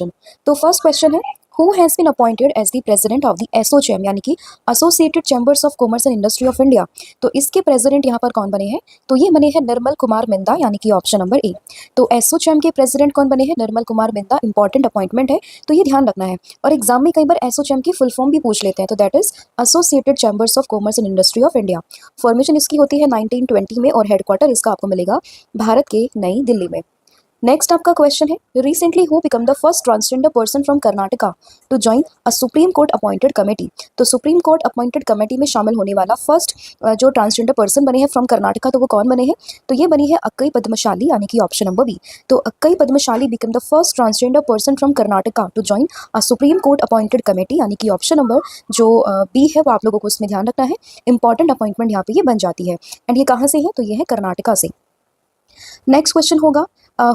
तो first question है, who has been appointed as the president of the ASSOCHAM यानी कि associated chambers of commerce and industry of India. तो इसके president यहाँ पर कौन बने हैं? तो ये बने हैं निर्मल कुमार मिंदा यानी कि ऑप्शन नंबर ए। तो एसोचैम के प्रेसिडेंट कौन बने हैं? निर्मल कुमार मिंदा। इंपॉर्टेंट अपॉइंटमेंट है, तो ये ध्यान रखना है। और एग्जाम में कई बार एसोचैम की फुल फॉर्म भी पूछ लेते हैं, तो that is associated chambers of commerce and industry of India. Formation इसकी होती है 1920 में और हेडक्वार्टर इसका आपको मिलेगा भारत के नई दिल्ली में। नेक्स्ट आपका क्वेश्चन है, recently who become the first transgender person from Karnataka to join a Supreme Court appointed committee. तो सुप्रीम कोर्ट अपॉइंटेड कमेटी में शामिल होने वाला फर्स्ट जो ट्रांसजेंडर पर्सन बने हैं फ्रॉम कर्नाटका, तो वो कौन बने हैं? तो ये बनी है अक्कई पद्मशाली यानी कि ऑप्शन नंबर बी। तो Akkai Padmashali become the first transgender person from Karnataka to join a Supreme Court appointed committee यानी कि ऑप्शन नंबर जो बी है वो आप लोगों को उसमें ध्यान रखना है। इंपॉर्टेंट अपॉइंटमेंट यहाँ पे ये बन जाती है। एंड ये कहाँ से है? तो ये है कर्नाटका से। नेक्स्ट क्वेश्चन होगा,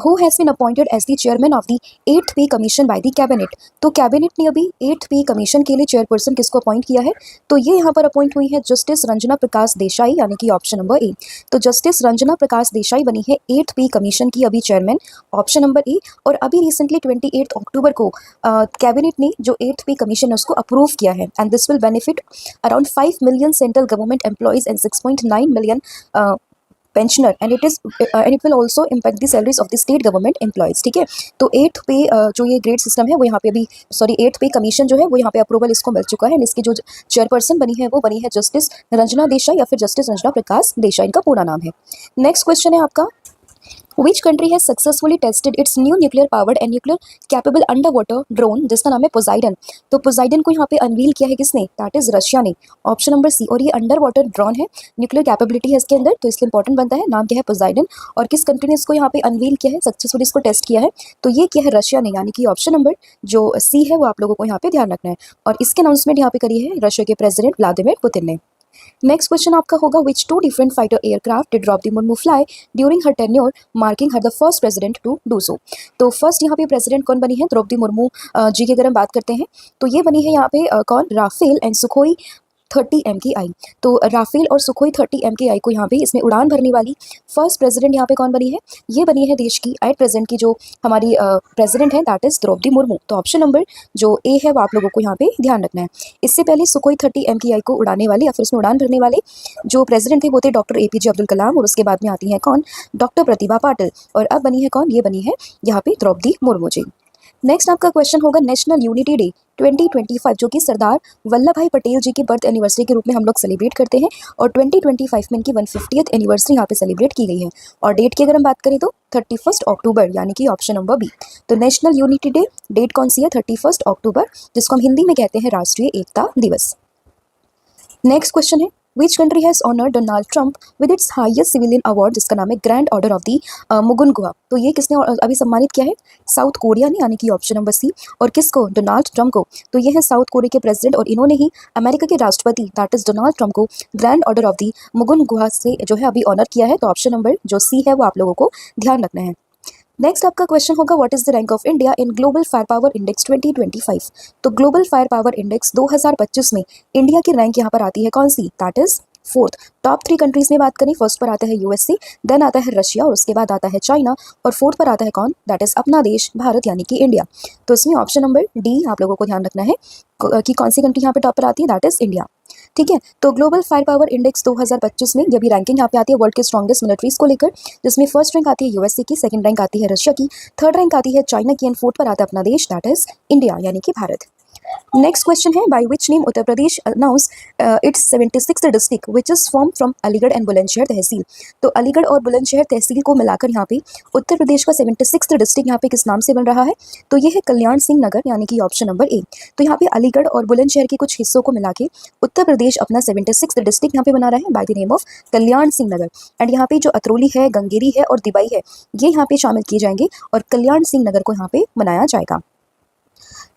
who has been appointed as the chairman of the 8th pay commission by the cabinet. तो कैबिनेट ने अभी 8th पे कमीशन के लिए चेयरपर्सन किसको अपॉइंट किया है? तो ये यहाँ पर अपॉइंट हुई है जस्टिस रंजना प्रकाश देसाई यानी कि ऑप्शन नंबर ए। तो जस्टिस रंजना प्रकाश देसाई बनी है 8th पे कमीशन की अभी चेयरमैन, ऑप्शन नंबर ए। और अभी रिसेंटली 28 अक्टूबर को कैबिनेट ने जो 8th पे कमीशन है उसको अप्रूव किया है। And this will benefit around 5 million central government employees and 6.9 million pensioner and it will also impact the salaries of the state government employees. ठीक है, तो 8th पे जो ये ग्रेड सिस्टम है वो यहाँ पे अभी 8th पे कमीशन जो है वो यहाँ पे अप्रूवल इसको मिल चुका है। इसकी जो चेयरपर्सन बनी है वो बनी है जस्टिस रंजना देसाई या फिर जस्टिस रंजना प्रकाश देसाई, इनका पूरा नाम है। नेक्स्ट क्वेश्चन है आपका, Which country has successfully tested its new nuclear powered and nuclear capable underwater drone जिसका नाम है पोसाइडन। तो पोसाइडन को यहाँ पे अनवील किया है किसने? दैट इज रशिया ने, ऑप्शन नंबर सी। और ये अंडर वाटर ड्रोन है, न्यूक्लियर कैपेबिलिटी है इसके अंदर, तो इसलिए इंपॉर्टेंट बनता है। नाम क्या है? पोसाइडन। और किस कंट्री ने इसको यहाँ पे अनवील किया है, सक्सेसफुली इसको टेस्ट किया है? तो ये किया है रशिया ने, यानी कि ऑप्शन नंबर जो सी है वो आप लोगों को यहाँ पे ध्यान रखना है। और इसके अनाउंसमेंट यहाँ पे करी है रशिया के प्रेसिडेंट व्लादिमीर पुतिन ने। नेक्स्ट क्वेश्चन आपका होगा, which 2 different fighter aircraft did Droupadi Murmu fly during her tenure marking her the first president to do so. तो फर्स्ट यहाँ पे प्रेसिडेंट कौन बनी है? द्रौपदी मुर्मू जी की अगर हम बात करते हैं तो ये बनी है यहाँ पे कौन? Rafale and Sukhoi 30 MKI। तो राफेल और सुखोई 30 MKI को यहाँ पे इसमें उड़ान भरने वाली फर्स्ट प्रेसिडेंट यहाँ पे कौन बनी है? ये बनी है देश की एट प्रेजेंट की जो हमारी प्रेसिडेंट है दैट इज द्रौपदी मुर्मू। तो ऑप्शन नंबर जो ए है वो आप लोगों को यहाँ पे ध्यान रखना है। इससे पहले सुखोई 30 MKI को उड़ाने वाले या फिर उसमें उड़ान भरने वाले जो प्रेसिडेंट थे वो थे डॉक्टर APJ अब्दुल कलाम, और उसके बाद में आती है कौन? डॉक्टर प्रतिभा पाटिल। और अब बनी है कौन? ये बनी है यहाँ पे द्रौपदी मुर्मू जी। नेक्स्ट आपका क्वेश्चन होगा, नेशनल यूनिटी डे 2025 जो कि सरदार वल्लभ भाई पटेल जी की बर्थ एनिवर्सरी के रूप में हम लोग सेलिब्रेट करते हैं, और 2025 में इनकी 150th एनिवर्सरी यहाँ पे सेलिब्रेट की गई है। और डेट की अगर हम बात करें तो 31 अक्टूबर यानी कि ऑप्शन नंबर बी। तो नेशनल यूनिटी डे डेट कौन सी है? 31 अक्टूबर, जिसको हम हिंदी में कहते हैं राष्ट्रीय एकता दिवस। नेक्स्ट क्वेश्चन है, Which country has honored Donald Trump with its highest civilian award जिसका नाम है ग्रैंड ऑर्डर ऑफ दी मुगुनगुआ। तो ये किसने अभी सम्मानित किया है? साउथ कोरिया ने, यानी कि ऑप्शन नंबर सी। और किसको? डोनाल्ड ट्रम्प को। तो ये है साउथ कोरिया के प्रेसिडेंट और इन्होंने ही अमेरिका के राष्ट्रपति दैट इज डोनाल्ड ट्रम्प को ग्रैंड ऑर्डर ऑफ दी मुगुनगुआ से जो है अभी ऑनर किया है। तो ऑप्शन नंबर जो सी है वो आप लोगों को ध्यान रखना है। नेक्स्ट आपका क्वेश्चन होगा, what is the rank of India in global fire power index 2025। तो ग्लोबल फायर पावर इंडेक्स 2025 में इंडिया की रैंक यहाँ पर आती है कौन सी? That is 4th। Top 3 countries में बात करें, फर्स्ट पर आता है USA, देन आता है रशिया, और उसके बाद आता है चाइना, और 4th पर आता है कौन? दैट इज अपना देश भारत यानी कि इंडिया। तो इसमें ऑप्शन नंबर डी आप लोगों को ध्यान रखना है कि कौन सी कंट्री यहाँ पे टॉप पर आती है, दैट इज इंडिया। ठीक है, तो ग्लोबल फायर पावर इंडेक्स 2025 में ये भी रैंकिंग यहाँ पे आती है वर्ल्ड के स्ट्रॉन्गेस्ट मिलिट्रीज को लेकर, जिसमें फर्स्ट रैंक आती है USA की, सेकंड रैंक आती है रशिया की, थर्ड रैंक आती है चाइना की, एंड 4th पर आता है अपना देश दैट इज इंडिया यानी कि भारत। नेक्स्ट क्वेश्चन है, by which name Uttar Pradesh announce its 76th district which is form from Aligarh and Bulandshahr tehsil. तो अलीगढ़ और बुलंदशहर तहसील को मिलाकर यहाँ पे उत्तर प्रदेश का 76th डिस्ट्रिक्ट यहाँ पे किस नाम से बन रहा है? तो ये है कल्याण सिंह नगर यानी कि ऑप्शन नंबर ए। तो यहाँ पे अलीगढ़ और बुलंदशहर के कुछ हिस्सों को मिला के उत्तर प्रदेश अपना 76th डिस्ट्रिक्ट यहाँ पे बना रहा है by the name of Kalyan Singh Nagar. And यहाँ पे जो अतरौली है, गंगेरी है और दिवाई है, ये यहाँ पे शामिल किए जाएंगे और कल्याण सिंह नगर को यहाँ पे बनाया जाएगा।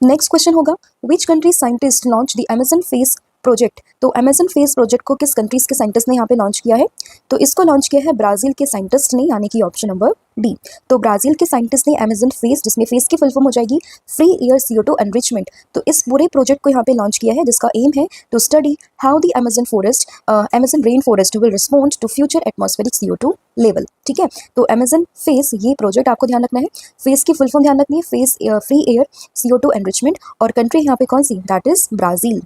नेक्स्ट क्वेश्चन होगा, which country scientist launch the Amazon face project. तो अमेजन फेस प्रोजेक्ट को किस कंट्रीज के साइंटिस्ट ने यहाँ पे लॉन्च किया है? तो इसको लॉन्च किया है ब्राजील के साइंटिस्ट ने, यानी कि ऑप्शन नंबर डी। तो ब्राजील के साइंटिस्ट ने अमेजन फेस, जिसमें फेस की फुल फॉर्म हो जाएगी फ्री एयर CO2 एनरिचमेंट, तो इस पूरे प्रोजेक्ट को यहाँ पे लॉन्च किया है, जिसका एम है to study how the Amazon rain forest will respond to future atmospheric CO2 level. ठीक है, तो अमेजन फेस ये प्रोजेक्ट आपको ध्यान रखना है, फेस की फुल फॉर्म ध्यान रखनी है, face free air CO2 enrichment, और कंट्री यहाँ पे कौन सी, that is Brazil.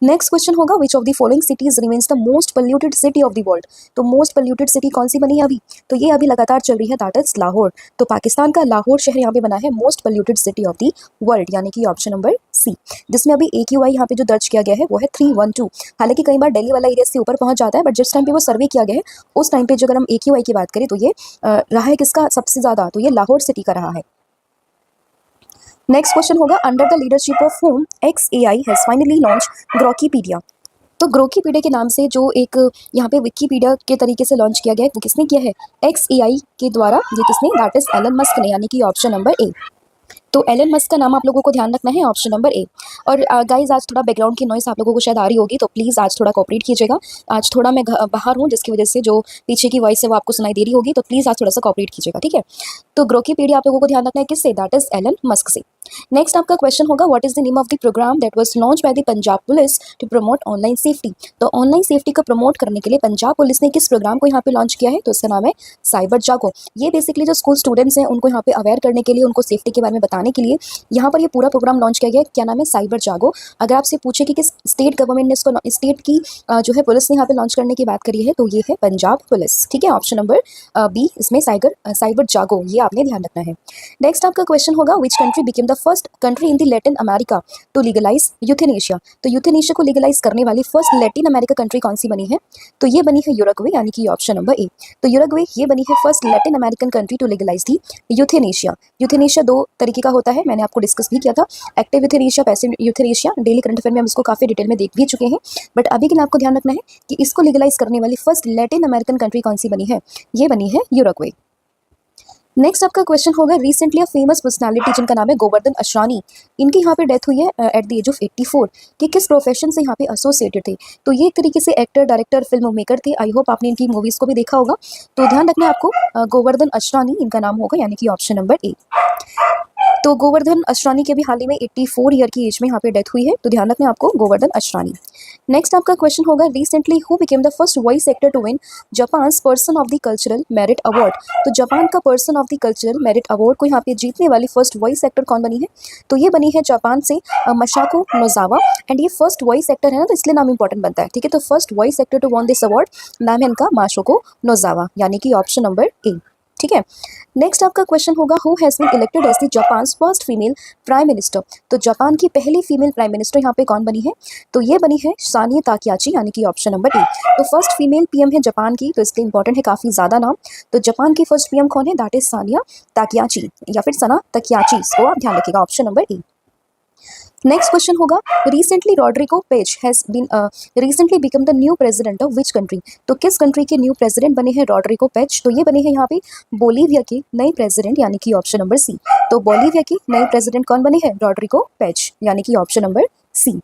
Next question होगा which of the following cities remains the most polluted city of the world. तो मोस्ट पोल्यूटेड सिटी कौन सी बनी है अभी, तो ये अभी लगातार चल रही है, दैट इज लाहौर। तो पाकिस्तान का लाहौर शहर यहाँ पे बना है most polluted city of the world, यानी कि ऑप्शन नंबर सी, जिसमें अभी AQI यहाँ पे जो दर्ज किया गया है वो है 312। हालांकि कई बार दिल्ली वाला एरिया से ऊपर पहुंच जाता है, बट जिस टाइम पे वो सर्वे किया गया है उस टाइम पे जो अगर हम AQI की बात करें तो ये रहा है किसका सबसे ज्यादा, तो ये लाहौर सिटी का रहा है। नेक्स्ट क्वेश्चन होगा अंडर द लीडरशिप ऑफ होम XAI has finally launch Grokipedia. तो ग्रोकीपीडिया के नाम से जो एक यहाँ पे विकीपीडिया के तरीके से लॉन्च किया गया है वो किसने किया है, XAI के द्वारा। ये किसने, दैट इज एलन मस्क ने, यानी कि ऑप्शन नंबर ए। तो एलन मस्क का नाम आप लोगों को ध्यान रखना है, ऑप्शन नंबर ए। और गाइज आज थोड़ा बैकग्राउंड की नॉइस आप लोगों को शायद आ रही होगी, तो प्लीज़ आज थोड़ा कोऑपरेट कीजिएगा। आज थोड़ा मैं बाहर हूँ, जिसकी वजह से जो पीछे की वॉइस है वो आपको सुनाई दे रही होगी, तो प्लीज़ आज थोड़ा सा कोऑपरेट कीजिएगा, ठीक है। तो ग्रोकीपीडिया आप लोगों को ध्यान रखना है किससे, दैट इज एलन मस्क से। नेक्स्ट आपका क्वेश्चन होगा what is the name of the programme that was launch by the Punjab police to promote online safety. तो ऑनलाइन सेफ्टी को प्रमोट करने के लिए पंजाब पुलिस ने किस प्रोग्राम को यहाँ पे लॉन्च किया है, तो इसका नाम है साइबर जागो। ये बेसिकली जो स्कूल स्टूडेंट्स हैं उनको यहाँ पे अवेयर करने के लिए, उनको सेफ्टी के बारे में बताने के लिए यहाँ पर ये पूरा प्रोग्राम लॉन्च किया गया है। क्या नाम है, साइबर जागो। अगर आपसे पूछे कि किस स्टेट गवर्नमेंट ने इसको, स्टेट की जो है पुलिस ने यहाँ पे लॉन्च करने की बात करी है, तो ये है पंजाब पुलिस, ठीक है, ऑप्शन नंबर बी इसमें साइबर जागो, ये आपने ध्यान रखना है। नेक्स्ट आपका क्वेश्चन होगा which country became the first country in the Latin America to legalise euthanasia. तो यूथेनेशिया को लीगलाइज करने वाली फर्स्ट लैटिन अमेरिका कंट्री कौन सी बनी है, तो ये बनी है यूरुग्वे, यानी कि ऑप्शन नंबर ए। तो यूरुग्वे ये बनी है first Latin American country to legalise the euthanasia. Euthanasia दो तरीके का होता है, मैंने आपको डिस्कस भी किया था, active euthanasia, passive euthanasia. Daily current affair में हम इसको काफी डिटेल में देख भी चुके हैं, बट अभी के लिए आपको ध्यान रखना है कि इसको लीगलाइज करने वाली फर्स्ट लैटिन अमेरिकन कंट्री कौन सी बनी है, ये बनी है यूरुग्वे। नेक्स्ट आपका क्वेश्चन होगा रिसेंटली फेमस पर्सनालिटी जिनका नाम है गोवर्धन असरानी, इनकी यहाँ पे डेथ हुई है एट द एज ऑफ 84, कि किस प्रोफेशन से यहाँ पे एसोसिएटेड थे, तो ये एक तरीके से एक्टर, डायरेक्टर, फिल्म मेकर थे। आई होप आपने इनकी मूवीज को भी देखा होगा, तो ध्यान रखना है आपको गोवर्धन असरानी इनका नाम होगा, यानी कि ऑप्शन नंबर ए। तो गोवर्धन असरानी के भी हाल ही में 84 ईयर की एज में यहाँ पे डेथ हुई है, तो ध्यान रखना है आपको गोवर्धन असरानी। नेक्स्ट आपका क्वेश्चन होगा recently who became the first voice actor to win Japan's person of the cultural merit award. तो जापान का person of the cultural merit award को यहाँ पे जीतने वाली फर्स्ट वॉइस एक्टर कौन बनी है, तो ये बनी है जापान से मशाको नोजावा। एंड ये फर्स्ट वॉइस एक्टर है ना, तो इसलिए नाम इंपॉर्टेंट बनता है, ठीक है। तो first voice actor to won this award नाम है इनका माशोको नोजावा, यानी कि ऑप्शन नंबर ए, ठीक है। नेक्स्ट आपका क्वेश्चन होगा who has been elected as the Japan's first female prime minister. तो जापान की पहली फीमेल प्राइम मिनिस्टर यहाँ पे कौन बनी है, तो ये बनी है सानिया ताकयाची, यानी कि ऑप्शन नंबर ए। तो फर्स्ट फीमेल PM है जापान की, तो इसलिए इंपॉर्टेंट है काफी ज्यादा नाम। तो जापान की फर्स्ट PM कौन है, दैट इज सानिया ताकयाची या फिर सना ताकयाची, इसको आप ध्यान रखिएगा, option number A. Next question होगा recently Rodrigo Paz has been recently become the new president of which country. तो किस कंट्री के न्यू प्रेसिडेंट बने हैं रॉड्रिगो पेज, तो ये बने हैं यहाँ पे बोलीविया के नए प्रेसिडेंट, यानी कि ऑप्शन नंबर सी। तो बोलीविया के नए प्रेसिडेंट कौन बने हैं, रॉड्रिगो पेज, यानी कि option number C.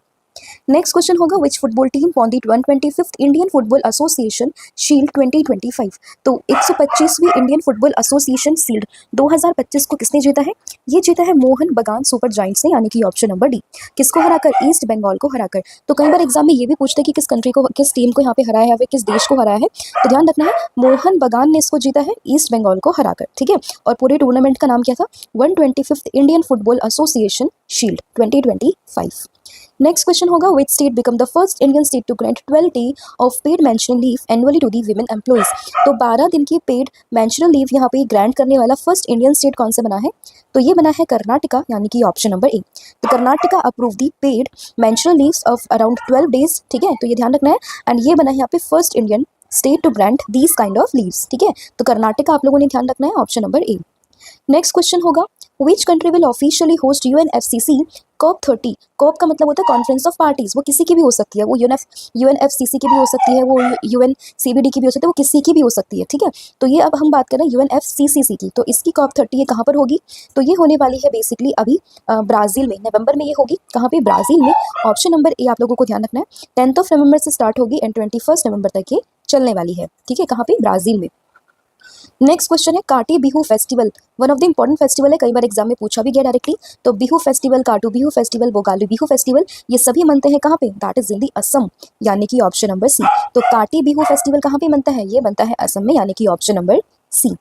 Next question होगा which football team won the 125th Indian football association shield 2025। तो 125वीं इंडियन फुटबॉल एसोसिएशन शील्ड 2025 को किसने जीता है, ये जीता है मोहन बगान सुपर जायंट्स ने, यानी कि ऑप्शन नंबर डी। किसको हराकर, ईस्ट बंगाल को हराकर। तो कई बार एग्जाम में ये भी पूछते हैं कि किस कंट्री को, किस टीम को यहाँ पे हराया है, या किस देश को हराया है, तो ध्यान रखना है मोहन बगान ने इसको जीता है ईस्ट बंगाल को हराकर, ठीक है। और पूरे टूर्नामेंट का नाम क्या था, 125th Indian football association shield 2025। Next question होगा which state become the first Indian state to grant 12 day of paid menstrual leave annually to the women employees. तो 12 दिन की पेड मेंस्ट्रुअल लीव यहाँ पे ग्रांट करने वाला फर्स्ट इंडियन स्टेट कौन सा बना है, तो ये बना है कर्नाटका, यानी कि ऑप्शन नंबर ए। तो Karnataka approve the paid menstrual leaves of around 12 days, ठीक है, तो ये ध्यान रखना है। एंड ये बना है यहाँ पे first Indian state to grant these kind of leaves, ठीक है। तो कर्नाटका आप लोगों ने ध्यान रखना है, option number A. Next question होगा which country will officially host UNFCC COP30। COP का मतलब होता है कॉन्फ्रेंस ऑफ पार्टीज, वो किसी की भी हो सकती है, वो UNFCC की भी हो सकती है, वो UNCBD की भी हो सकती है, वो किसी की भी हो सकती है, ठीक है। तो ये अब हम बात करें UNFCCC की, तो इसकी COP30 ये कहाँ पर होगी, तो ये होने वाली है बेसिकली अभी ब्राज़ील में, नवंबर में ये होगी, कहाँ पे, ब्राज़ील में। ऑप्शन नंबर ए आप लोगों को ध्यान रखना है। 10 नवंबर से स्टार्ट होगी एंड 21 नवंबर तक ये चलने वाली है, ठीक है, कहाँ पे, ब्राज़ील में। नेक्स्ट क्वेश्चन है काटी Bihu festival, one of the important festival है, कई बार एग्जाम में पूछा भी गया डायरेक्टली। तो बिहू फेस्टिवल, काटू बिहू फेस्टिवल, बोगाली बिहू फेस्टिवल, ये सभी मनते हैं कहाँ पे, दैट इज इन दी असम, यानी कि ऑप्शन नंबर सी। तो काटी बिहू फेस्टिवल कहाँ पे बनता है, ये बनता है असम में, यानी कि ऑप्शन नंबर सी।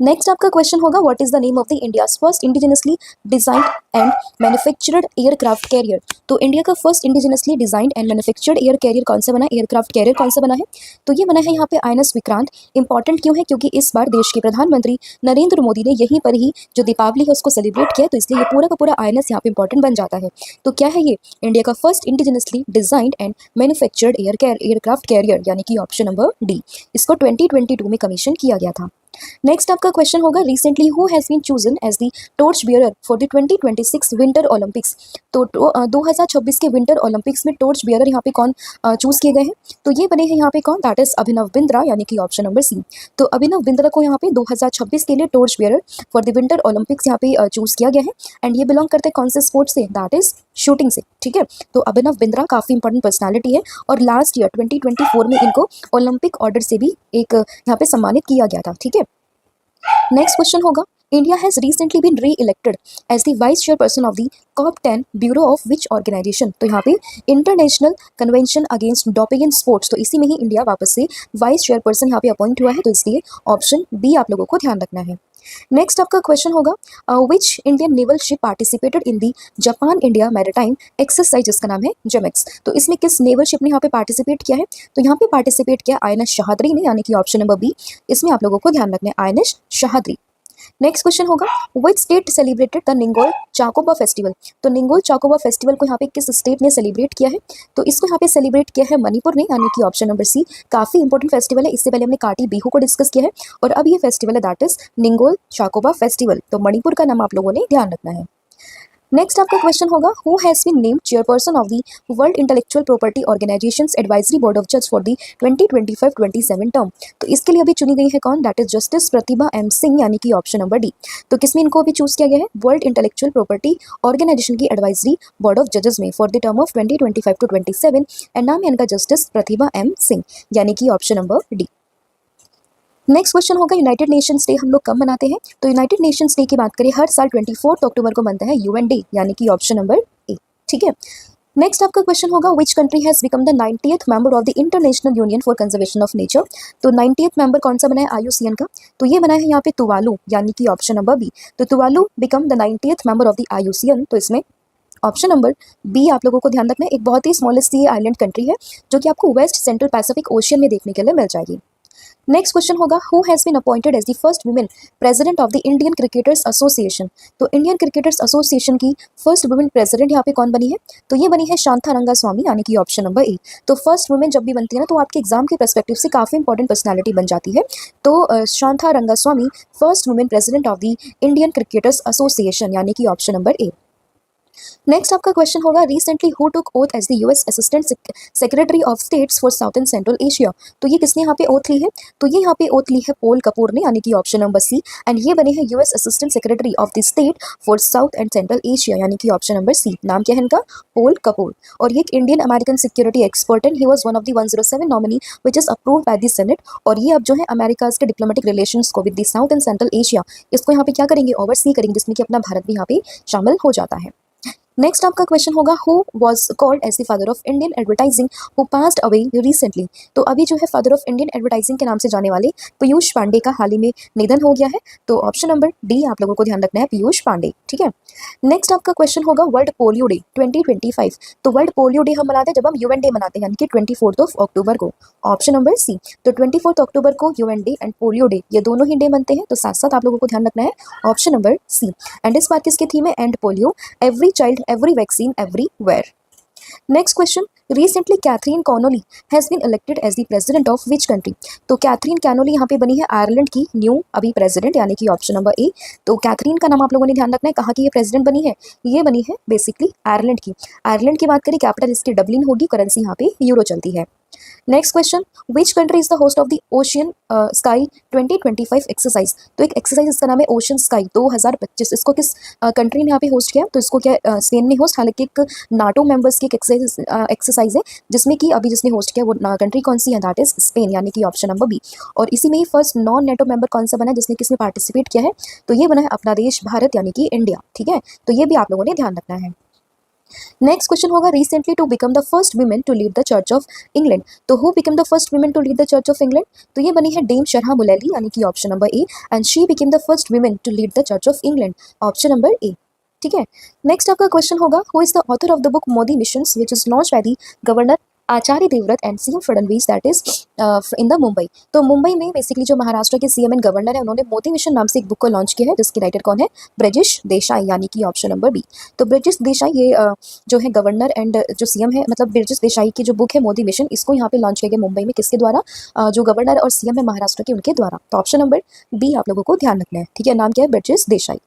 नेक्स्ट आपका क्वेश्चन होगा what is the name of the India's first indigenously designed and manufactured aircraft carrier. तो इंडिया का first indigenously designed and manufactured air carrier कौन सा बना, एयरक्राफ्ट कैरियर कौन सा बना है, तो ये बना है यहाँ पे INS विक्रांत। इंपॉर्टेंट क्यों है, क्योंकि इस बार देश के प्रधानमंत्री नरेंद्र मोदी ने यहीं पर ही जो दीपावली है उसको सेलिब्रेट किया, तो इसलिए ये पूरा का पूरा INS यहाँ पे इंपॉर्टेंट बन जाता है। तो क्या है ये, इंडिया का first indigenously designed and manufactured aircraft career, यानी कि ऑप्शन नंबर डी। इसको 2022 में कमीशन किया गया था। नेक्स्ट आपका क्वेश्चन होगा recently who has been chosen as the torch bearer for the 2026 winter Olympics. तो 2026 के विंटर ओलंपिक्स में टॉर्च बियरर यहाँ पे कौन चूज किए गए हैं, तो ये बने हैं यहाँ पे कौन, दैट इज अभिनव बिंद्रा, यानी कि ऑप्शन नंबर सी। तो अभिनव बिंद्रा को यहाँ पे 2026 के लिए torch bearer for the winter Olympics यहाँ पे चूज किया गया है। एंड ये बिलोंग करते हैं कौन से स्पोर्ट्स से, दैट इज शूटिंग से, ठीक है। तो अभिनव बिंद्रा काफी इंपॉर्टेंट पर्सनालिटी है और लास्ट ईयर 2024 में इनको ओलंपिक ऑर्डर से भी एक यहाँ पे सम्मानित किया गया था, ठीक है। नेक्स्ट क्वेश्चन होगा India has recently been re elected as the vice chairperson of the COP10 bureau of which organisation. तो यहाँ पे international convention against doping in sports, तो इसी में ही इंडिया वापस से वाइस चेयरपर्सन यहाँ पे अपॉइंट हुआ है, तो इसलिए ऑप्शन बी आप लोगों को ध्यान रखना है। नेक्स्ट आपका क्वेश्चन होगा which Indian naval ship participated in the Japan India maritime exercise, जिसका नाम है जेमेक्स। तो इसमें किस नेवल शिप ने यहाँ पे पार्टिसिपेट किया है, तो यहाँ पे पार्टिसिपेट किया INS शहादरी ने, यानी कि ऑप्शन नंबर बी। इसमें आप लोगों को ध्यान रखना है INS शहादरी। नेक्स्ट क्वेश्चन होगा which state celebrated the Ningol Chakouba festival. तो निंगोल चाकोबा फेस्टिवल को यहाँ पे किस स्टेट ने सेलिब्रेट किया है, तो इसको यहाँ पे सेलिब्रेट किया है मणिपुर ने, यानी कि ऑप्शन नंबर सी। काफी इंपॉर्टेंट फेस्टिवल है, इससे पहले हमने काटी बिहू को डिस्कस किया है और अब ये फेस्टिवल है दैट इज निंगोल चाकोबा फेस्टिवल। तो मणिपुर का नाम आप लोगों ने ध्यान रखना है। नेक्स्ट आपका क्वेश्चन होगा who has been named chairperson of the world intellectual property organisation's advisory board of जज फॉर द 2025-27 टर्म। तो इसके लिए अभी चुनी गई है कौन, that is justice Pratibha M Singh, यानी कि ऑप्शन नंबर डी। तो किसमें इनको अभी चूज किया गया है, वर्ल्ड इंटेलेक्चुअल प्रॉपर्टी ऑर्गेनाइजेशन की एडवाइजरी बोर्ड ऑफ जजेस में for the term of 2025-27, and नाम है इनका जस्टिस प्रतिभा M सिंह, यानी कि option number D. Next question होगा यूनाइटेड नेशंस डे हम लोग कब मनाते हैं, तो यूनाइटेड नेशंस डे की बात करें हर साल 24 अक्टूबर को मनता है UN डे, यानी कि ऑप्शन नंबर ए, ठीक है। नेक्स्ट आपका क्वेश्चन होगा which country has become the 90th member of the international union for conservation of nature. तो 90th मेंबर कौन सा बना है IUCN का, तो ये बना है यहाँ पे तुवालू, यानी कि ऑप्शन नंबर बी। तो Tuvalu become the 90th member of the IUCN, तो इसमें ऑप्शन नंबर बी आप लोगों को ध्यान रखना है। एक बहुत ही स्मॉलेस्ट आइलैंड कंट्री है जो कि आपको वेस्ट सेंट्रल पैसिफिक ओशियन में देखने के लिए मिल जाएगी। नेक्स्ट क्वेश्चन होगा who has been appointed as the first women president of the Indian cricketers association. तो इंडियन क्रिकेटर्स एसोसिएशन की फर्स्ट वुमेन प्रेसिडेंट यहाँ पे कौन बनी है, तो ये बनी है शांता रंगास्वामी, यानी कि ऑप्शन नंबर ए। तो फर्स्ट वुमेन जब भी बनती है ना तो आपके एग्जाम के पर्सपेक्टिव से काफी इंपॉर्टेंट पर्सनैलिटी बन जाती है। तो Shantha Rangaswamy first women president of the Indian cricketers association, यानी कि ऑप्शन नंबर ए। नेक्स्ट आपका क्वेश्चन होगा recently who took oath as the US assistant secretary of states for south and central Asia. तो ये किसने यहाँ पे ओथ ली है, तो ये यहाँ पे ओथ ली है पोल कपूर ने, यानी कि ऑप्शन नंबर सी। एंड ये बने हैं US assistant secretary of the state for south and central Asia, यानी कि ऑप्शन नंबर सी। नाम क्या है इनका, पोल कपूर। और ये एक Indian American security expert and he was one of the 107 nominee which is approved by the senate. और ये अब जो है अमेरिका के डिप्लोमेटिक रिलेशंस को with the south and central Asia इसको यहाँ पे क्या करेंगे, ओवरसी करेंगे, जिसमें कि अपना भारत भी यहाँ पे शामिल हो जाता है। नेक्स्ट आपका क्वेश्चन होगा who was called as the father of Indian advertising who passed away recently. तो अभी जो है फादर ऑफ इंडियन एडवर्टाइजिंग के नाम से जाने वाले पीयूष पांडे का हाल ही में निधन हो गया है। तो ऑप्शन नंबर डी आप लोगों को ध्यान रखना है, पीयूष पांडे, ठीक है। नेक्स्ट आपका क्वेश्चन होगा वर्ल्ड पोलियो डे 2025। तो वर्ल्ड पोलियो डे हम मनाते हैं जब हम UN डे मनाते हैं, यानी कि 24 अक्टूबर को, ऑप्शन नंबर सी। तो 24 अक्टूबर को UN day and polio day ये दोनों ही डे बनते हैं, तो साथ साथ आप लोगों को ध्यान रखना है ऑप्शन नंबर सी। एंड इस बार किसकी थीम है, and polio every child every vaccine everywhere. Next question recently Catherine Connolly has been elected as the president of which country. तो कैथरीन कैनोली यहाँ पे बनी है आयरलैंड की न्यू अभी प्रेसिडेंट, यानी कि ऑप्शन नंबर ए। तो कैथरीन का नाम आप लोगों ने ध्यान रखना है, कहाँ की ये प्रेसिडेंट बनी है, ये बनी है बेसिकली आयरलैंड की। आयरलैंड की बात करें कैपिटल इसकी डबलिन होगी, करेंसी यहाँ पे यूरो चलती है। Next question, which country is the host of the ocean sky 2025 exercise. तो एक एक्सरसाइज इसका नाम है ओशन स्काई 2025। इसको किस कंट्री ने यहाँ पे होस्ट किया? तो इसको क्या स्पेन ने होस्ट, हालांकि एक नाटो मेंबर्स की एक एक्सरसाइज है जिसमें कि अभी जिसने होस्ट किया वो कंट्री कौन सी है? दैट इज स्पेन, यानी कि ऑप्शन नंबर बी। और इसी में ही फर्स्ट नॉन नेटो मेंबर कौन सा बना है जिसने किसमें पार्टिसिपेट किया है? तो ये बना है अपना देश भारत, यानी कि इंडिया। ठीक है, तो ये भी आप लोगों ने ध्यान रखना है। नेक्स्ट क्वेश्चन होगा, recently to become the first women to lead the Church of England. तो who become the first women to lead the Church of England? तो ये बनी है डेम शरहा मुलेली, यानी कि option number A. And she become the first women to lead the Church of England, option number A. ठीक है, next आपका question होगा, who is the author of the book Modi missions which is launch by the governor Acharya Devvrat and CM Fadnavis, that is in the Mumbai. तो मुंबई में basically जो महाराष्ट्र के CM and governor है उन्होंने मोदी मिशन नाम से एक बुक को लॉन्च किया है जिसकी राइटर कौन है? ब्रजेश देसाई, यानी कि ऑप्शन नंबर बी। तो ब्रजेश देसाई ये जो है गवर्नर एंड जो सीएम है, मतलब ब्रजेश देसाई की जो बुक है मोदी मिशन, इसको यहाँ पे लॉन्च किया गया मुंबई में, किसके द्वारा? जो गवर्नर और सीएम है महाराष्ट्र के, उनके द्वारा। तो ऑप्शन नंबर बी आप लोगों को ध्यान रखना है। ठीक है, नाम क्या है? ब्रजेश देसाई।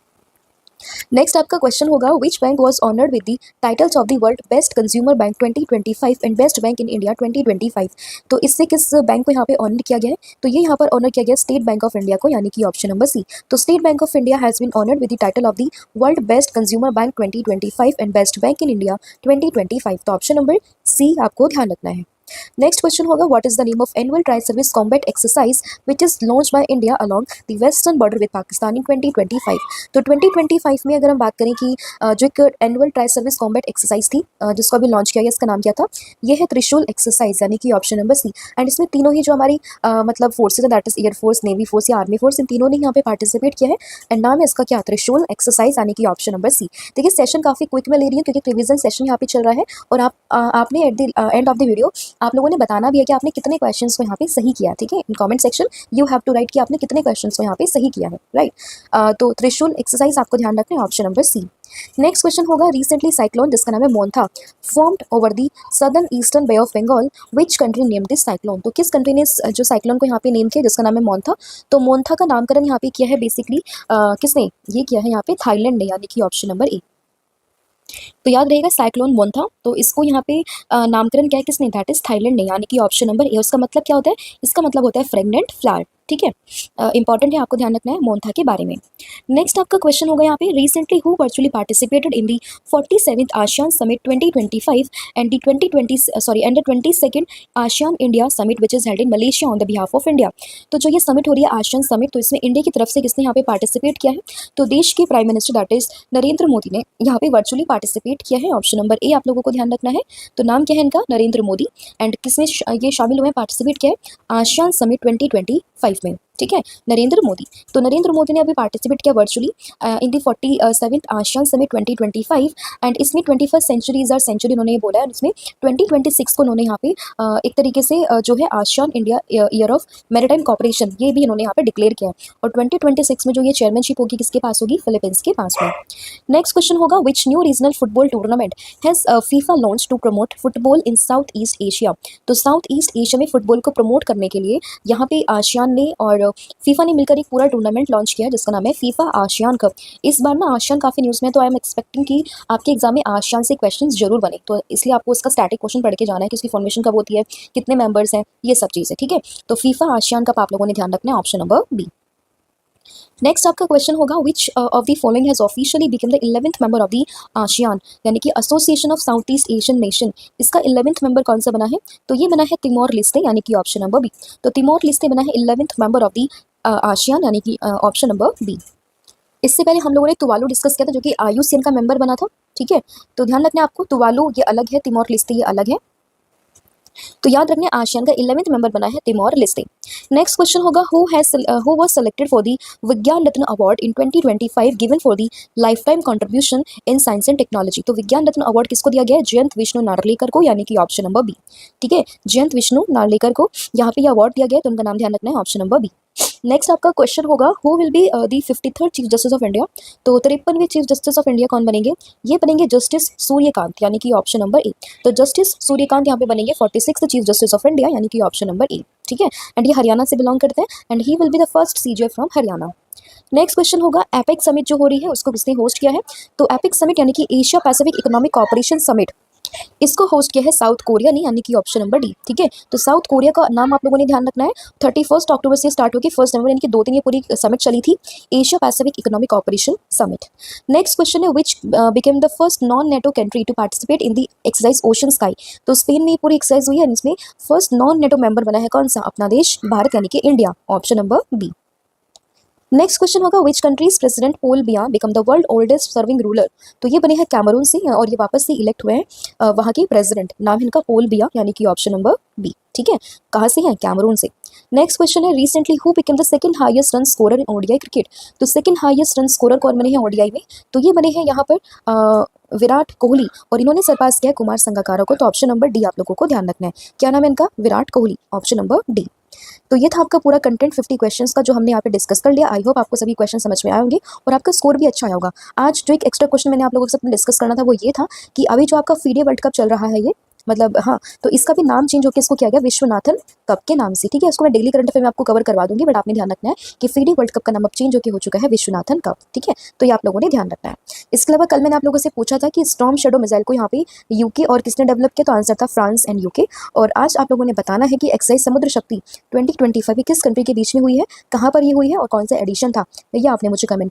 नेक्स्ट आपका क्वेश्चन होगा, which bank was honoured with the titles of the world best consumer bank 2025 and best bank in India 2025। तो इससे किस बैंक को यहाँ पे ऑनर किया गया है? तो ये यहाँ पर ऑनर किया गया स्टेट बैंक ऑफ इंडिया को, यानी कि ऑप्शन नंबर सी। तो State Bank of India has been honoured with the title of the world best consumer bank 2025 and best bank in India 2025। तो ऑप्शन नंबर सी आपको ध्यान रखना है। Next question होगा, what is the name of annual tri service combat exercise which is launch by India along the western border with Pakistan in 2025। तो 2025 में अगर हम बात करें कि जो एक annual tri service combat exercise थी जिसको अभी लॉन्च किया गया, इसका नाम क्या था? ये है त्रिशूल एक्सरसाइज, यानी कि ऑप्शन नंबर सी। एंड इसमें तीनों ही जो हमारी मतलब फोर्सेज है, that is air force, navy force या आर्मी फोर्स, इन तीनों ने यहाँ पे पार्टिसिपेट किया है। एंड नाम है इसका क्या? त्रिशूल एक्सरसाइज, यानी कि ऑप्शन नंबर सी। देखिए सेशन काफी क्विक में ले रही है क्योंकि रिविजन सेशन यहाँ पे चल रहा है, और आपने at the end of the video आप लोगों ने बताना भी है कि आपने कितने क्वेश्चंस को यहाँ पे सही किया। ठीक है, in comment section you have to write कि आपने कितने क्वेश्चंस को यहाँ पे सही किया है, राइट। तो त्रिशूल एक्सरसाइज आपको ध्यान रखना है, option number C. Next question होगा, रिसेंटली साइक्लोन जिसका नाम है Montha formed over the southern eastern bay of Bengal, which country name this cyclone. तो किस कंट्री ने जो साइक्लोन को यहाँ पे नेम किया जिसका नाम है मोन्था? तो मोन्था का नामकरण यहाँ पे किया है बेसिकली किसने ये किया है? यहाँ पे थाईलैंड ने, यानी कि ऑप्शन नंबर ए। तो याद रहेगा साइक्लोन मोन्था, तो इसको यहाँ पे नामकरण क्या है किसने? दैट इज थाईलैंड ने, यानी कि ऑप्शन नंबर ए। उसका मतलब क्या होता है? इसका मतलब होता है फ्रेगनेंट फ्लावर। ठीक है, इंपॉर्टेंट है, आपको ध्यान रखना है मोन्था के बारे में। नेक्स्ट आपका क्वेश्चन होगा यहाँ पे, recently who virtually participated in the 47th ASEAN summit 2025 and the 22nd ASEAN India summit which is held in Malaysia on the behalf of India. तो जो ये समिट हो रही है आसियान समिट, तो इसमें इंडिया की तरफ से किसने यहाँ पे पार्टिसिपेट किया है? तो देश के prime minister that is Narendra Modi ने यहाँ पे वर्चुअली पार्टिसिपेट किया है, ऑप्शन नंबर ए आप लोगों को ध्यान रखना है। तो नाम क्या है इनका? नरेंद्र मोदी। एंड किसमें ये शामिल हुए, पार्टिसिपेट किया है? आसियान समिट 2025 में। ठीक है, नरेंद्र मोदी। तो नरेंद्र मोदी ने अभी पार्टिसिपेट किया virtually in the 47th ASEAN summit 2025 and इसमें 21st sanctuary is our century उन्होंने ये बोला है। इसमें 2026 को उन्होंने यहाँ पे एक तरीके से जो है ASEAN India year of maritime cooperation ये भी इन्होंने यहाँ पे डिक्लेयर किया है। और 2026 में जो ये चेयरमैनशिप होगी किसके पास होगी? फिलीपींस के पास में। नेक्स्ट क्वेश्चन होगा, which new regional football tournament has FIFA launch to promote football in south east Asia. तो साउथ ईस्ट एशिया में फुटबॉल को प्रमोट करने के लिए यहाँ पे आसियान ने और फीफा ने मिलकर एक पूरा टूर्नामेंट लॉन्च किया जिसका नाम है फीफा आसियान कप। इस बार ना आसियान काफ़ी न्यूज़ में, तो आई एम एक्सपेक्टिंग कि आपके एग्जाम में आसियान से क्वेश्चंस जरूर बने, तो इसलिए आपको उसका स्टैटिक क्वेश्चन पढ़ के जाना है कि उसकी फॉर्मेशन कब होती है, कितने मेंबर्स हैं, ये सब चीज़ें। ठीक है, तो फीफा आसियान कप आप लोगों ने ध्यान रखना है, ऑप्शन नंबर बी। नेक्स्ट आपका क्वेश्चन होगा, which of the following has officially become the 11th member of the ASEAN, यानी कि association of south east Asian nation. इसका 11th मेंबर कौन सा बना है? तो ये बना है तिमोर लेस्टे, यानी कि ऑप्शन नंबर बी। तो तिमोर लेस्टे बना है 11th member of the ASEAN, यानी कि ऑप्शन नंबर बी। इससे पहले हम लोगों ने तुवालू डिस्कस किया था जो कि आयुसियन का मेंबर बना था। ठीक है, तो ध्यान रखना आपको, तुवालू ये अलग है, तिमोर लेस्टे ये अलग है। तो याद रखना आसियान का 11th मेंबर बना है तिमोर लेस्टे। नेक्स्ट क्वेश्चन होगा, who was selected for the Vigyan Ratna award in 2025 given for the lifetime contribution in science and technology. तो विज्ञान रत्न अवार्ड किसको दिया गया है? जयंत विष्णु नार्लिकर को, यानी कि ऑप्शन नंबर बी। ठीक है, जयंत विष्णु नार्लिकर को यहाँ पे ये अवार्ड दिया गया है, तो उनका नाम ध्यान रखना है, ऑप्शन नंबर बी। नेक्स्ट आपका क्वेश्चन होगा, who will be the 53rd chief justice of India. तो 53वें चीफ जस्टिस ऑफ इंडिया कौन बनेंगे? ये बनेंगे जस्टिस सूर्यकांत, यानी कि ऑप्शन नंबर ए। तो जस्टिस सूर्यकांत यहाँ पे बनेंगे 46th chief justice of India, यानी कि ऑप्शन नंबर ए। ठीक है, एंड ये हरियाणा से बिलोंग करते हैं and he will be the first CJ from Haryana. Next question होगा, एपिक समिट जो हो रही है उसको किसने होस्ट किया है? तो एपिक समिट यानी कि Asia Pacific economic corporation summit इसको होस्ट किया है साउथ कोरिया ने, यानी कि ऑप्शन नंबर डी। ठीक है, तो साउथ कोरिया का नाम आप लोगों ने ध्यान रखना है। 31 अक्टूबर से स्टार्ट होगी 1 नवंबर, यानी कि 2 दिन ये पूरी समिट चली थी, Asia Pacific economic corporation summit. Next question है, which became the first non NATO country to participate in the exercise ocean sky. तो स्पेन में पूरी एक्सरसाइज हुई है, इसमें फर्स्ट नॉन नेटो मेंबर बना है कौन सा, अपना देश भारत, यानी कि India, option number B. Next question होगा, which country's president Paul Biya become the world oldest serving ruler. तो ये बने हैं कैमरून से और ये वापस से इलेक्ट हुए हैं वहाँ के प्रेसिडेंट, नाम है इनका पॉल बिया, यानी कि ऑप्शन नंबर बी। ठीक है, कहाँ से हैं, कैमरून से। नेक्स्ट क्वेश्चन है, recently who become the second highest run scorer in ODI cricket. तो सेकंड हाईएस्ट रन स्कोरर कौन बने हैं ओडीआई में, तो ये बने हैं यहाँ पर विराट कोहली, और इन्होंने सरपास किया है कुमार संगकारा को, तो ऑप्शन नंबर डी आप लोगों को ध्यान रखना है। क्या नाम है इनका, Virat Kohli, option number D. तो ये था आपका पूरा कंटेंट 50 क्वेश्चंस का जो हमने यहाँ पे डिस्कस कर लिया। आई होप आपको सभी क्वेश्चन समझ में आए होंगे और आपका स्कोर भी अच्छा आया होगा। आज जो एक एक्स्ट्रा क्वेश्चन मैंने आप लोगों के साथ डिस्कस करना था वो ये था कि अभी जो आपका फीडे वर्ल्ड कप चल रहा है, ये मतलब हाँ, तो इसका भी नाम चेंज होकर इसको किया गया विश्वनाथन कप के नाम से। ठीक है, इसको मैं डेली करंट अफेयर में आपको कवर करवा दूंगी, बट आपने ध्यान रखना है कि फीडे वर्ल्ड कप का नाम अब चेंज होकर हो चुका है विश्वनाथन कप। ठीक है, तो ये आप लोगों ने ध्यान रखना है। इसके अलावा कल मैंने आप लोगों से पूछा था कि स्टॉर्म शैडो मिसाइल को यहाँ पे यूके और किसने डेवलप किया, तो आंसर था फ्रांस एंड यूके। और आज आप लोगों ने बताना है कि एक्सरसाइज समुद्र शक्ति 2025 किस कंट्री के बीच में हुई है, कहाँ पर ये हुई है और कौन सा एडिशन था, ये आपने मुझे कमेंट